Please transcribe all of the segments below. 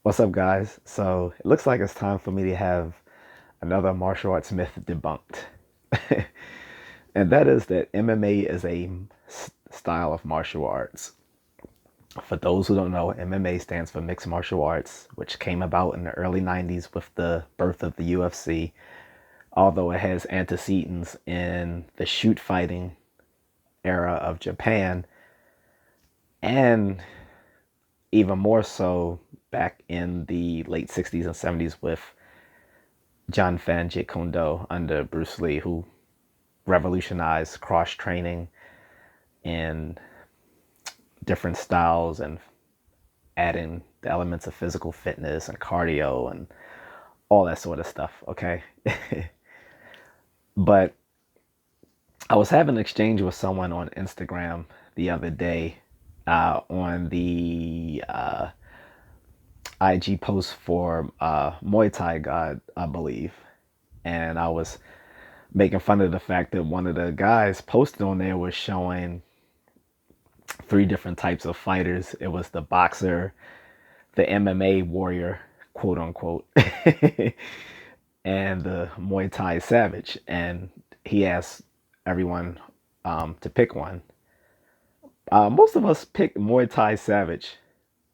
What's up, guys? So it looks like it's time for me to have another martial arts myth debunked. And that is that MMA is a style of martial arts. For those who don't know, MMA stands for mixed martial arts, which came about in the early 90s with the birth of the UFC, although it has antecedents in the shoot fighting era of Japan and even more so back in the late 60s and 70s with John Fan Jeet Kune Do under Bruce Lee, who revolutionized cross training in different styles and adding the elements of physical fitness and cardio and all that sort of stuff. Okay. But I was having an exchange with someone on Instagram the other day on the IG post for Muay Thai God, I believe. And I was making fun of the fact that one of the guys posted on there was showing three different types of fighters. It was the boxer, the MMA warrior, quote unquote, and the Muay Thai savage. And he asked everyone to pick one. Most of us picked Muay Thai savage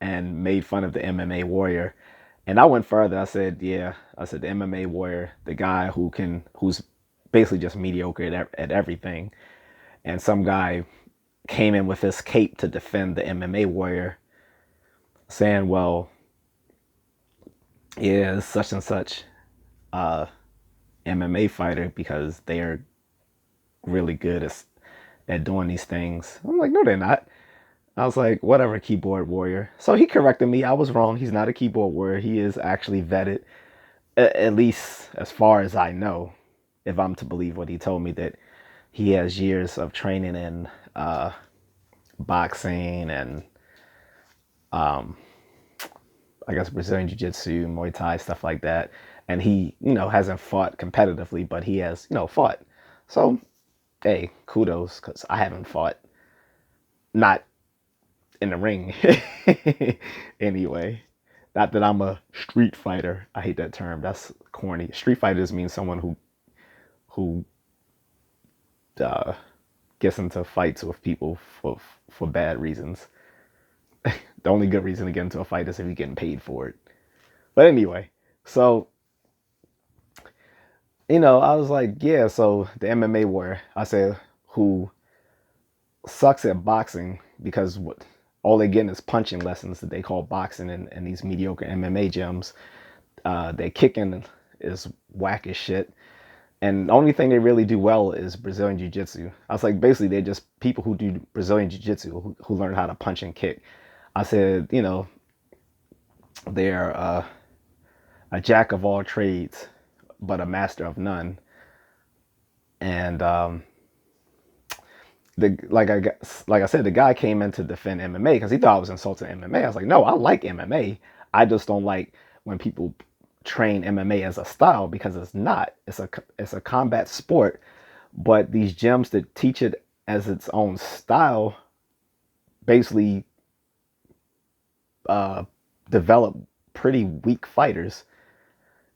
and made fun of the MMA warrior. And I went further. I said, yeah, I said the MMA warrior, the guy who's basically just mediocre at everything. And some guy came in with his cape to defend the MMA warrior, saying, well, yeah, it's such and such MMA fighter because they are really good at doing these things. I'm like, no, they're not. I was like, whatever, keyboard warrior. So he corrected me. I was wrong. He's not a keyboard warrior. He is actually vetted, at least as far as I know, if I'm to believe what he told me, that he has years of training in boxing and I guess Brazilian Jiu-Jitsu, Muay Thai, stuff like that. And he, hasn't fought competitively, but he has, fought. So, hey, kudos, because I haven't fought. Not in the ring. Anyway. Not that I'm a street fighter. I hate that term. That's corny. Street fighters mean someone who uh, gets into fights with people for bad reasons. The only good reason to get into a fight is if you're getting paid for it. But anyway, so I was like, yeah. So the MMA warrior, I said, who sucks at boxing because what all they getting is punching lessons that they call boxing in these mediocre MMA gyms. Their kicking is whack as shit. And the only thing they really do well is Brazilian Jiu Jitsu. I was like, basically, they're just people who do Brazilian Jiu Jitsu who learn how to punch and kick. I said, they're a jack of all trades, but a master of none. And like I said, the guy came in to defend MMA because he thought I was insulting MMA. I was like, no, I like MMA. I just don't like when people train MMA as a style because it's not. It's a combat sport, but these gyms that teach it as its own style basically uh, develop pretty weak fighters.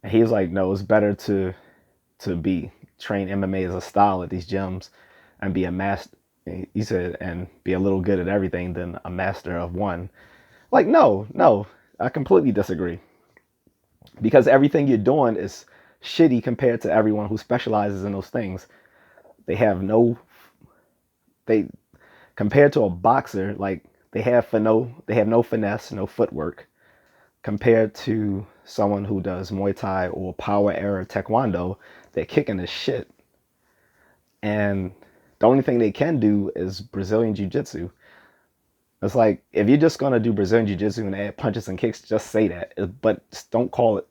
And he was like, no, it's better to be train MMA as a style at these gyms and be a master. He said, and be a little good at everything than a master of one. Like, no, I completely disagree because everything you're doing is shitty compared to everyone who specializes in those things. They have no, they compared to a boxer, like they have no finesse, no footwork compared to someone who does Muay Thai or power era Taekwondo. They're kicking the shit. And the only thing they can do is Brazilian Jiu Jitsu. It's like, if you're just going to do Brazilian Jiu Jitsu and add punches and kicks, just say that. But don't call it,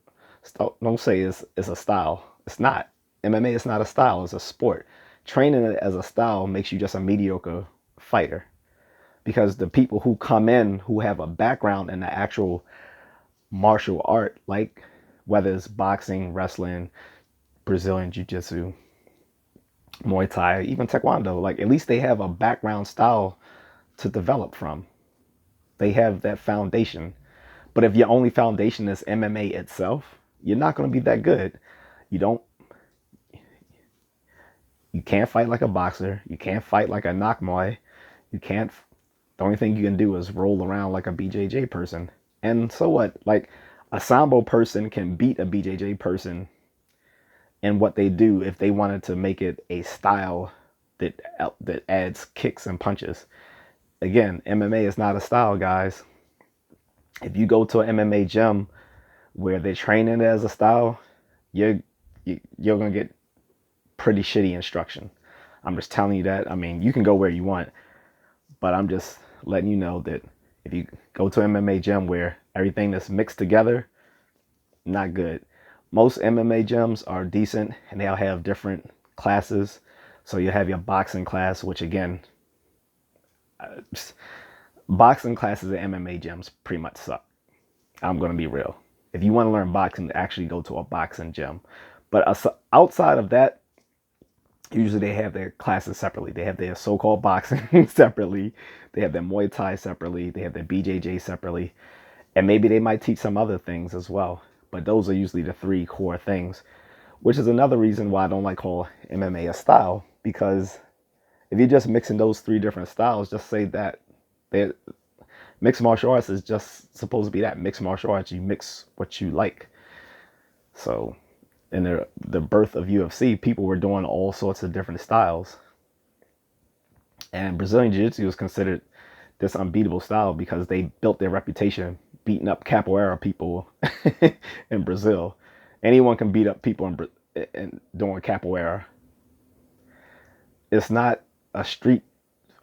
don't say it's a style. It's not. MMA is not a style, it's a sport. Training it as a style makes you just a mediocre fighter. Because the people who come in who have a background in the actual martial art, like whether it's boxing, wrestling, Brazilian Jiu Jitsu, Muay Thai, even Taekwondo, like at least they have a background style to develop from. They have that foundation. But if your only foundation is MMA itself, you're not going to be that good. You don't, you can't fight like a boxer. You can't fight like a knock Muay. You can't, the only thing you can do is roll around like a BJJ person. And so what? Like a Sambo person can beat a BJJ person in what they do if they wanted to make it a style that adds kicks and punches. Again, MMA is not a style, guys. If you go to an MMA gym where they're training it as a style, you're gonna get pretty shitty instruction. I'm just telling you that. I mean, you can go where you want, but I'm just letting you know that if you go to an MMA gym where everything is mixed together, not good. Most MMA gyms are decent and they'll have different classes. So you have your boxing class, which again, boxing classes at MMA gyms pretty much suck. I'm going to be real. If you want to learn boxing, actually go to a boxing gym. But outside of that, usually they have their classes separately. They have their so-called boxing separately. They have their Muay Thai separately. They have their BJJ separately. And maybe they might teach some other things as well. But those are usually the three core things, which is another reason why I don't like call MMA a style. Because if you're just mixing those three different styles, just say that mixed martial arts is just supposed to be that. Mixed martial arts, you mix what you like. So in the birth of UFC, people were doing all sorts of different styles. And Brazilian Jiu-Jitsu is considered this unbeatable style because they built their reputation beating up capoeira people in Brazil. Anyone can beat up people in doing capoeira. It's not a street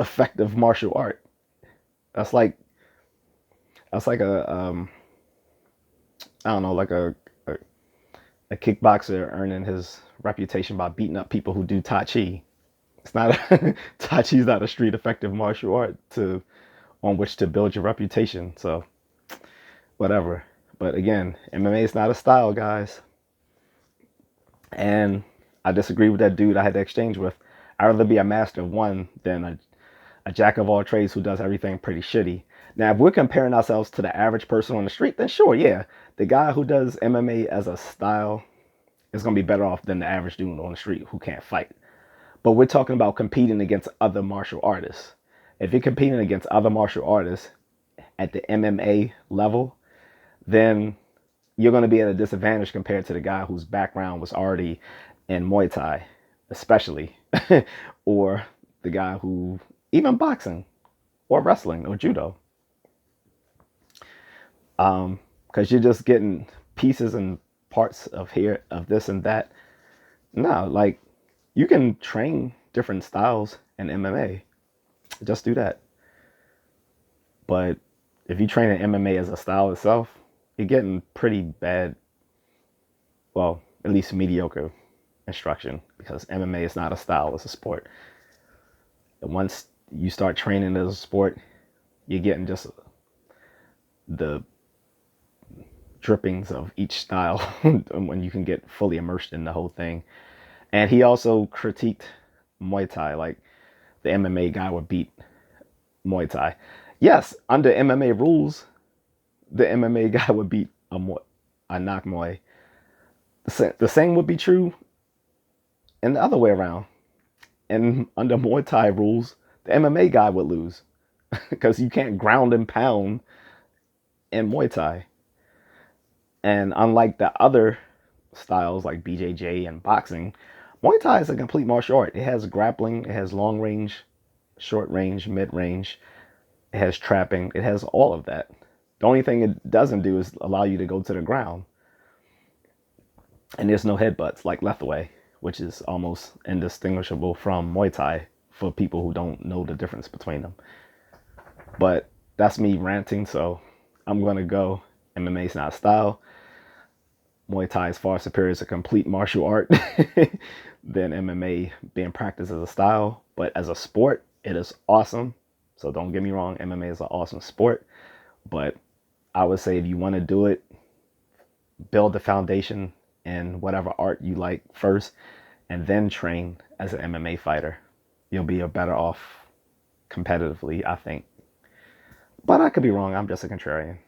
effective martial art. That's like a I don't know, like a kickboxer earning his reputation by beating up people who do Tai Chi. It's not Tai Chi is not a street effective martial art on which to build your reputation. So whatever. But again, MMA is not a style, guys. And I disagree with that dude I had to exchange with. I'd rather be a master of one than a jack of all trades who does everything pretty shitty. Now, if we're comparing ourselves to the average person on the street, then sure, yeah. The guy who does MMA as a style is going to be better off than the average dude on the street who can't fight. But we're talking about competing against other martial artists. If you're competing against other martial artists at the MMA level, then you're going to be at a disadvantage compared to the guy whose background was already in Muay Thai, especially, or the guy who, even boxing or wrestling or judo. Because you're just getting pieces and parts of here, of this and that. No, like you can train different styles in MMA. Just do that. But if you train in MMA as a style itself, you're getting pretty bad, well, at least mediocre instruction because MMA is not a style, it's a sport. And once you start training as a sport, you're getting just the drippings of each style when you can get fully immersed in the whole thing. And he also critiqued Muay Thai, like the MMA guy would beat Muay Thai. Yes, under MMA rules, the MMA guy would beat a knock Muay. The same would be true in the other way around. And under Muay Thai rules, the MMA guy would lose because you can't ground and pound in Muay Thai. And unlike the other styles like BJJ and boxing, Muay Thai is a complete martial art. It has grappling, it has long range, short range, mid range, it has trapping, it has all of that. The only thing it doesn't do is allow you to go to the ground. And there's no headbutts like Lethway, which is almost indistinguishable from Muay Thai for people who don't know the difference between them. But that's me ranting, so I'm going to go. MMA is not a style. Muay Thai is far superior as a complete martial art than MMA being practiced as a style. But as a sport, it is awesome. So don't get me wrong, MMA is an awesome sport. But I would say if you want to do it, build the foundation in whatever art you like first, and then train as an MMA fighter. You'll be better off competitively, I think. But I could be wrong. I'm just a contrarian.